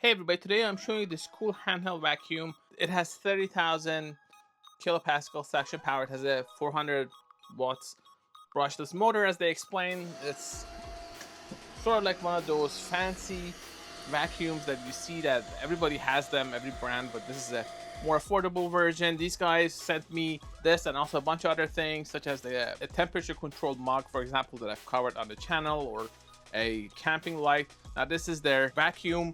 Hey everybody, today I'm showing you this cool handheld vacuum. It has 30,000 kilopascal suction power. It has a 400 watts brushless motor, as they explain. It's sort of like one of those fancy vacuums that you see that everybody has them, every brand, but this is a more affordable version. These guys sent me this and also a bunch of other things, such as a temperature controlled mug, for example, that I've covered on the channel, or a camping light. Now this is their vacuum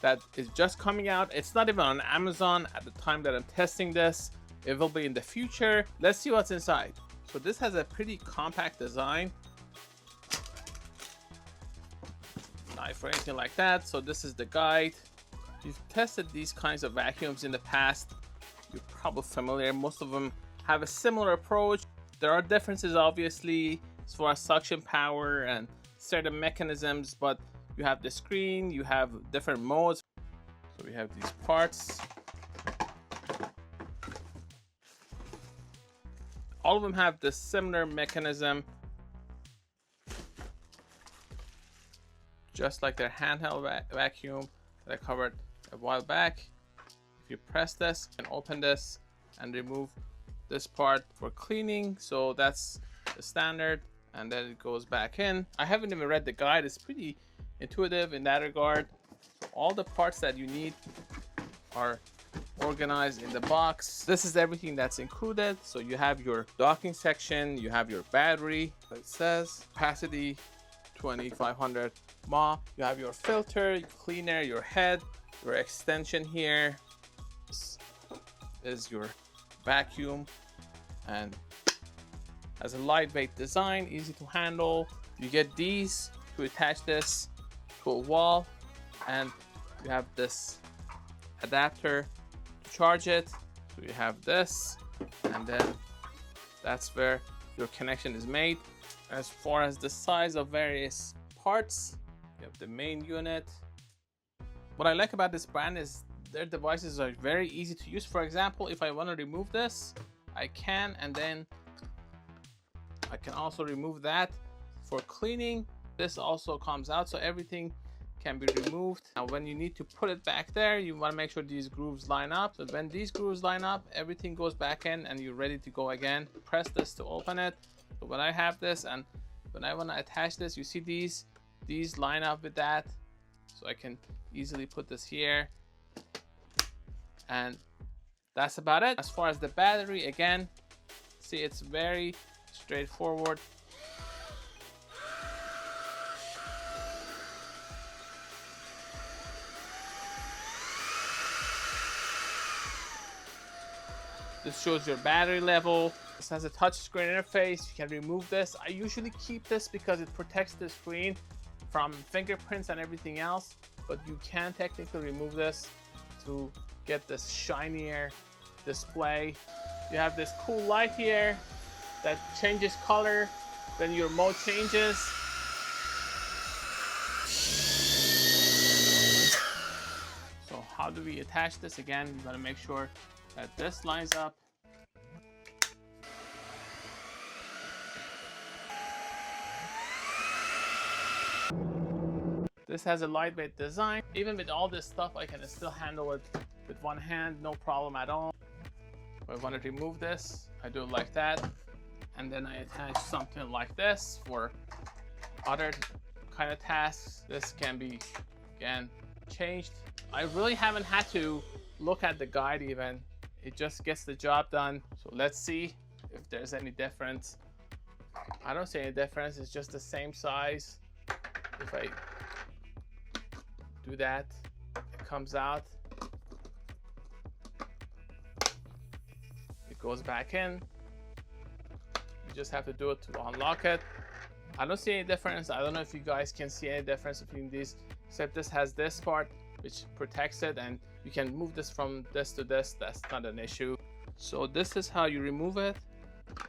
that is just coming out. It's not even on Amazon at the time that I'm testing this. It will be in the future. Let's see what's inside. So this has a pretty compact design, knife or anything like that. So this is the guide. If you've tested these kinds of vacuums in the past, you're probably familiar. Most of them have a similar approach. There are differences obviously as far as suction power and certain mechanisms, but you have the screen, you have different modes. So we have these parts. All of them have the similar mechanism, just like their handheld vacuum that I covered a while back. If you press this and open this and remove this part for cleaning, so that's the standard, and then it goes back in. I haven't even read the guide. It's pretty intuitive in that regard. All the parts that you need are organized in the box. This is everything that's included. So you have your docking section, you have your battery, it says capacity 2500 mAh, you have your filter, your cleaner, your head, your extension here. This is your vacuum, and has a lightweight design, easy to handle. You get these to attach this to a wall, and you have this adapter to charge it. So you have this, and then that's where your connection is made. As far as the size of various parts, you have the main unit. What I like about this brand is their devices are very easy to use. For example, if I want to remove this, I can, and then I can also remove that. For cleaning, this also comes out, so everything can be removed. Now when you need to put it back there, you want to make sure these grooves line up. So when these grooves line up, everything goes back in and you're ready to go again. Press this to open it. So when I have this and when I want to attach this, you see these line up with that, so I can easily put this here, and that's about it. As far as the battery, again, see, it's very straightforward. This shows your battery level. This has a touch screen interface. You can remove this. I usually keep this because it protects the screen from fingerprints and everything else, but you can technically remove this to get this shinier display. You have this cool light here that changes color when your mode changes. So how do we attach this? Again, you gotta make sure that this lines up. This has a lightweight design. Even with all this stuff, I can still handle it with one hand, no problem at all. If I want to remove this, I do it like that, and then I attach something like this for other kind of tasks. This can be, again, changed. I really haven't had to look at the guide even. It just gets the job done. So let's see if there's any difference. I don't see any difference. It's just the same size. If I do that, it comes out, it goes back in. You just have to do it to unlock it. I don't see any difference. I don't know if you guys can see any difference between these, except this has this part which protects it, and you can move this from this to this. That's not an issue. So this is how you remove it,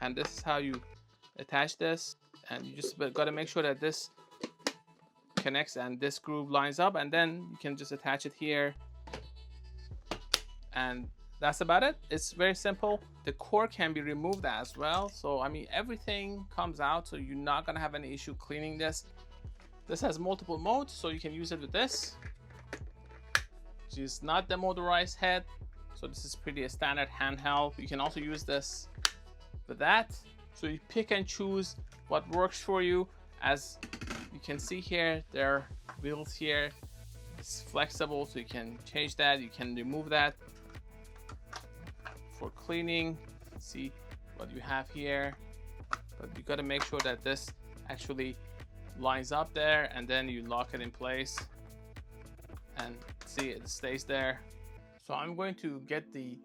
and this is how you attach this, and you just got to make sure that this connects and this groove lines up, and then you can just attach it here, and that's about it. It's very simple. The cord can be removed as well, so I mean everything comes out, so you're not gonna have any issue cleaning this. This has multiple modes, so you can use it with this, is not the motorized head. So this is pretty a standard handheld. You can also use this with that. So you pick and choose what works for you. As you can see here, there are wheels here. It's flexible, so you can change that. You can remove that. For cleaning, see what you have here. But you got to make sure that this actually lines up there, and then you lock it in place and see it stays there. So I'm going to get the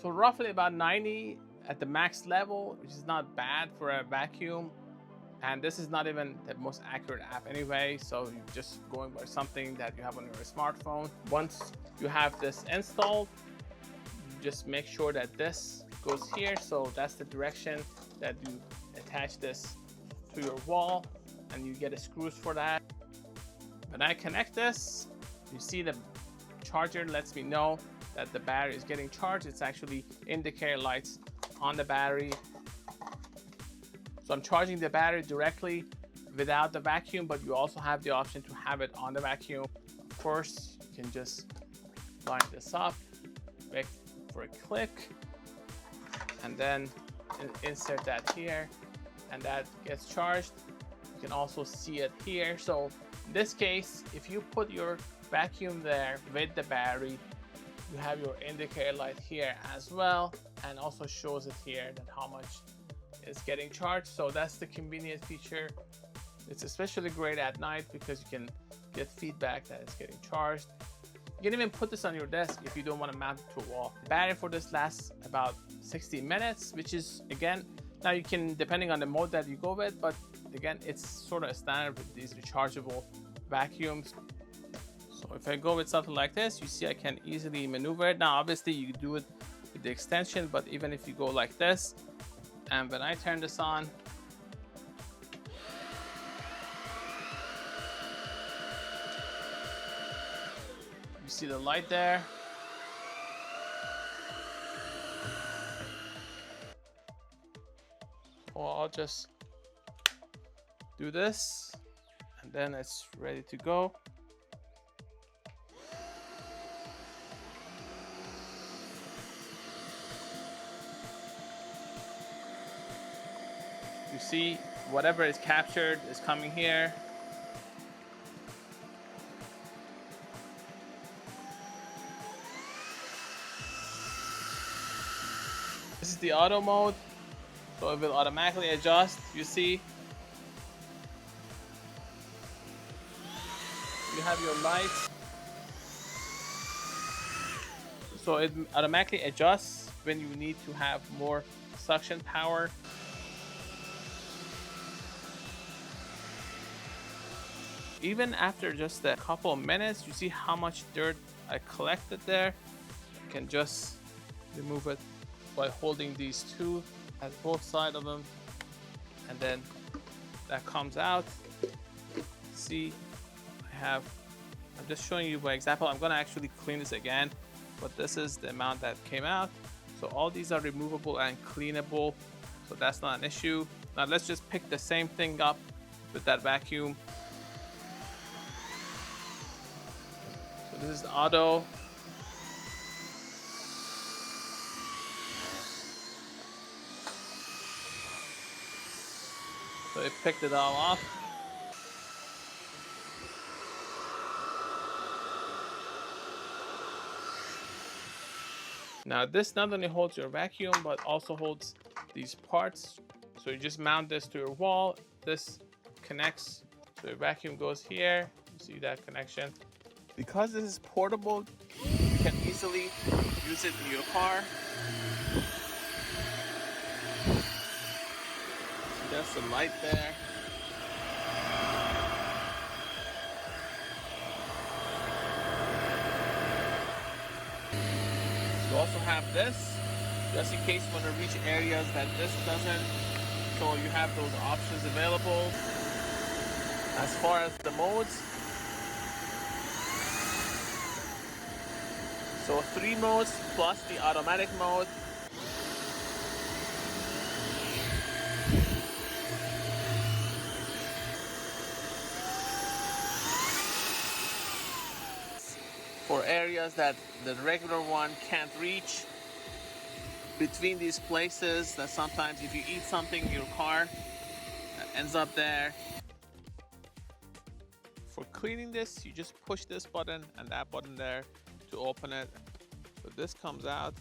roughly about 90 at the max level, which is not bad for a vacuum. And this is not even the most accurate app anyway, so you're just going by something that you have on your smartphone. Once you have this installed, you just make sure that this goes here. So that's the direction that you attach this to your wall, and you get the screws for that. When I connect this, you see the charger lets me know that the battery is getting charged. It's actually indicator lights on the battery. So I'm charging the battery directly without the vacuum, but you also have the option to have it on the vacuum. Of course, you can just line this up, wait for a click, and then insert that here, and that gets charged. You can also see it here. So in this case, if you put your vacuum there with the battery, you have your indicator light here as well, and also shows it here that how much is getting charged. So that's the convenient feature. It's especially great at night because you can get feedback that it's getting charged. You can even put this on your desk if you don't want to mount it to a wall. The battery for this lasts about 60 minutes, which is, again, now you can, depending on the mode that you go with, but again, it's sort of a standard with these rechargeable vacuums. So if I go with something like this, you see I can easily maneuver it. Now obviously you do it with the extension, but even if you go like this, and when I turn this on, you see the light there. So I'll just do this, and then it's ready to go. You see whatever is captured is coming here. This is the auto mode, so it will automatically adjust. You see, you have your lights, so it automatically adjusts when you need to have more suction power. Even after just a couple of minutes, you see how much dirt I collected there. You can just remove it by holding these two at both sides of them, and then that comes out. See, I'm just showing you by example. I'm gonna actually clean this again, but this is the amount that came out. So all these are removable and cleanable, so that's not an issue. Now let's just pick the same thing up with that vacuum. So this is auto. So it picked it all off. Now this not only holds your vacuum, but also holds these parts. So you just mount this to your wall. This connects, so your vacuum goes here. You see that connection. Because this is portable, you can easily use it in your car. There's the light there. You also have this, just in case you want to reach areas that this doesn't. So you have those options available. As far as the modes, so 3 modes plus the automatic mode. for areas that the regular one can't reach. Between these places that sometimes if you eat something in your car that ends up there. For cleaning this, you just push this button and that button there to open it. So this comes out,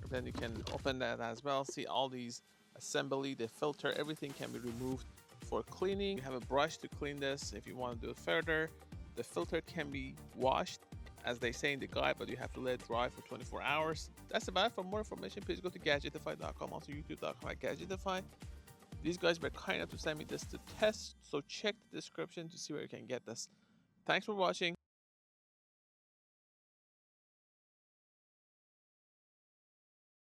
then you can open that as well. See all these assembly, the filter, everything can be removed for cleaning. You have a brush to clean this if you want to do it further. The filter can be washed as they say in the guide, but you have to let it dry for 24 hours. That's about it. For more information, please go to Gadgetify.com, also youtube.com/Gadgetify. These guys were kind enough to send me this to test, so check the description to see where you can get this. Thanks for watching.